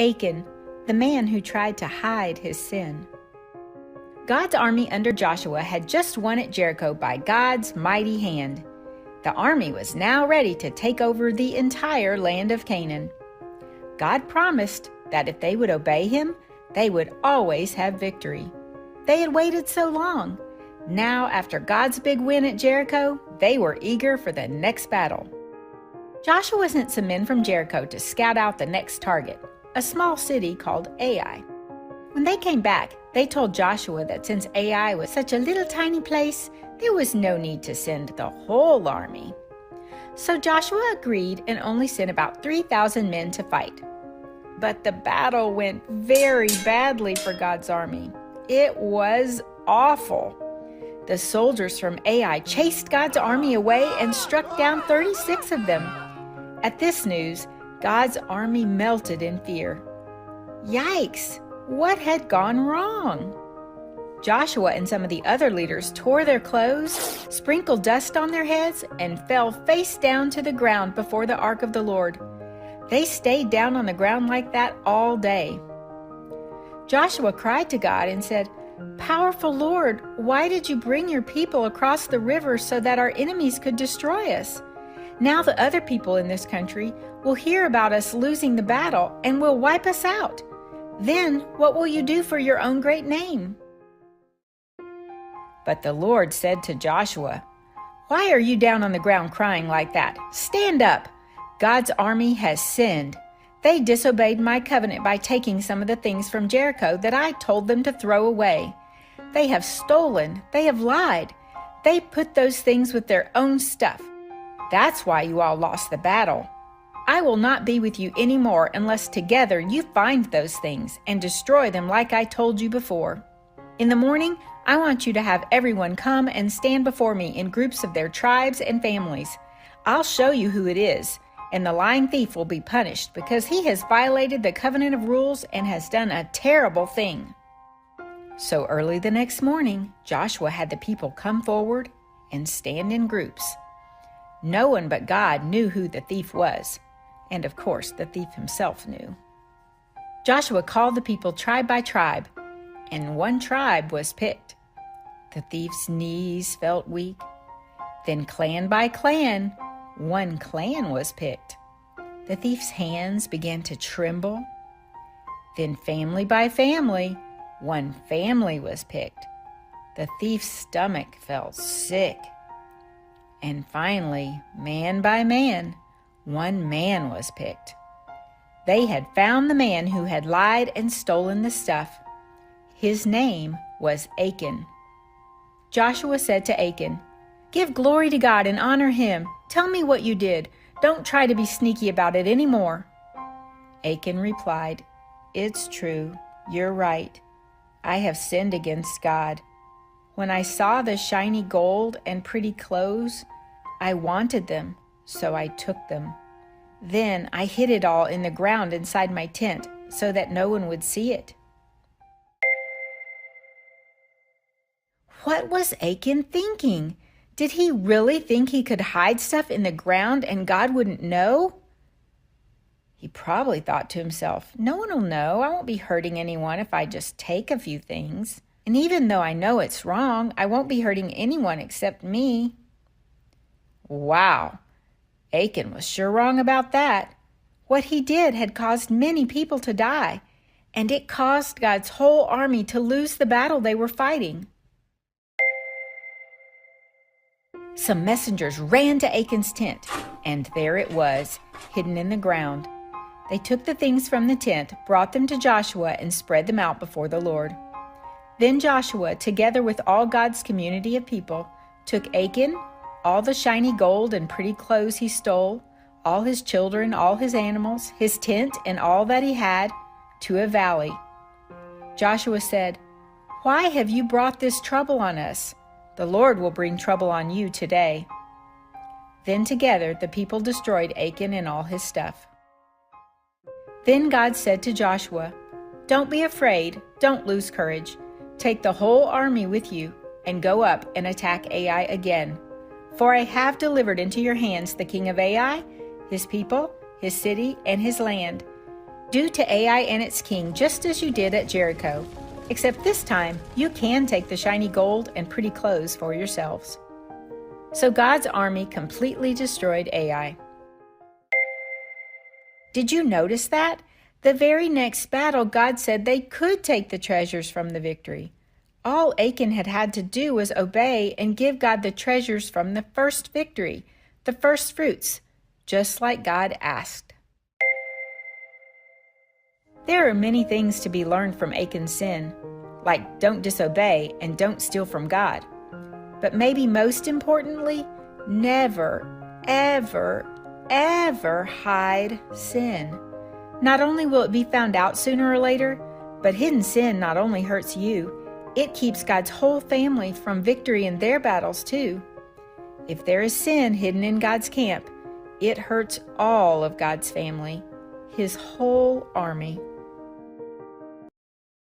Achan, the man who tried to hide his sin. God's army under Joshua had just won at Jericho by God's mighty hand. The army was now ready to take over the entire land of Canaan. God promised that if they would obey him, they would always have victory. They had waited so long. Now, after God's big win at Jericho, they were eager for the next battle. Joshua sent some men from Jericho to scout out the next target, a small city called Ai. When they came back, they told Joshua that since Ai was such a little tiny place, there was no need to send the whole army. So Joshua agreed and only sent about 3,000 men to fight. But the battle went very badly for God's army. It was awful. The soldiers from Ai chased God's army away and struck down 36 of them. At this news, God's army melted in fear. Yikes! What had gone wrong? Joshua and some of the other leaders tore their clothes, sprinkled dust on their heads, and fell face down to the ground before the ark of the Lord. They stayed down on the ground like that all day. Joshua cried to God and said, "Powerful Lord, why did you bring your people across the river so that our enemies could destroy us? Now the other people in this country will hear about us losing the battle and will wipe us out. Then what will you do for your own great name?" But the Lord said to Joshua, "Why are you down on the ground crying like that? Stand up! God's army has sinned. They disobeyed my covenant by taking some of the things from Jericho that I told them to throw away. They have stolen. They have lied. They put those things with their own stuff. That's why you all lost the battle. I will not be with you anymore unless together you find those things and destroy them like I told you before. In the morning, I want you to have everyone come and stand before me in groups of their tribes and families. I'll show you who it is, and the lying thief will be punished because he has violated the covenant of rules and has done a terrible thing." So early the next morning, Joshua had the people come forward and stand in groups. No one but God knew who the thief was, and of course the thief himself knew. Joshua called the people tribe by tribe, and one tribe was picked. The thief's knees felt weak. Then clan by clan, one clan was picked. The thief's hands began to tremble. Then family by family, one family was picked. The thief's stomach felt sick. And finally, man by man, one man was picked. They had found the man who had lied and stolen the stuff. His name was Achan. Joshua said to Achan, "Give glory to God and honor him. Tell me what you did. Don't try to be sneaky about it anymore." Achan replied, "It's true. You're right. I have sinned against God. When I saw the shiny gold and pretty clothes, I wanted them, so I took them. Then I hid it all in the ground inside my tent so that no one would see it." What was Achan thinking? Did he really think he could hide stuff in the ground and God wouldn't know? He probably thought to himself, "No one will know. I won't be hurting anyone if I just take a few things. And even though I know it's wrong, I won't be hurting anyone except me." Wow, Achan was sure wrong about that. What he did had caused many people to die, and it caused God's whole army to lose the battle they were fighting. Some messengers ran to Achan's tent, and there it was, hidden in the ground. They took the things from the tent, brought them to Joshua, and spread them out before the Lord. Then Joshua, together with all God's community of people, took Achan, all the shiny gold and pretty clothes he stole, all his children, all his animals, his tent, and all that he had, to a valley. Joshua said, "Why have you brought this trouble on us? The Lord will bring trouble on you today." Then together the people destroyed Achan and all his stuff. Then God said to Joshua, "Don't be afraid, don't lose courage. Take the whole army with you and go up and attack Ai again. For I have delivered into your hands the king of Ai, his people, his city, and his land. Do to Ai and its king just as you did at Jericho, except this time you can take the shiny gold and pretty clothes for yourselves." So God's army completely destroyed Ai. Did you notice that? The very next battle, God said they could take the treasures from the victory. All Achan had to do was obey and give God the treasures from the first victory, the first fruits, just like God asked. There are many things to be learned from Achan's sin, like don't disobey and don't steal from God. But maybe most importantly, never, ever, ever hide sin. Not only will it be found out sooner or later, but hidden sin not only hurts you, it keeps God's whole family from victory in their battles too. If there is sin hidden in God's camp, it hurts all of God's family, His whole army.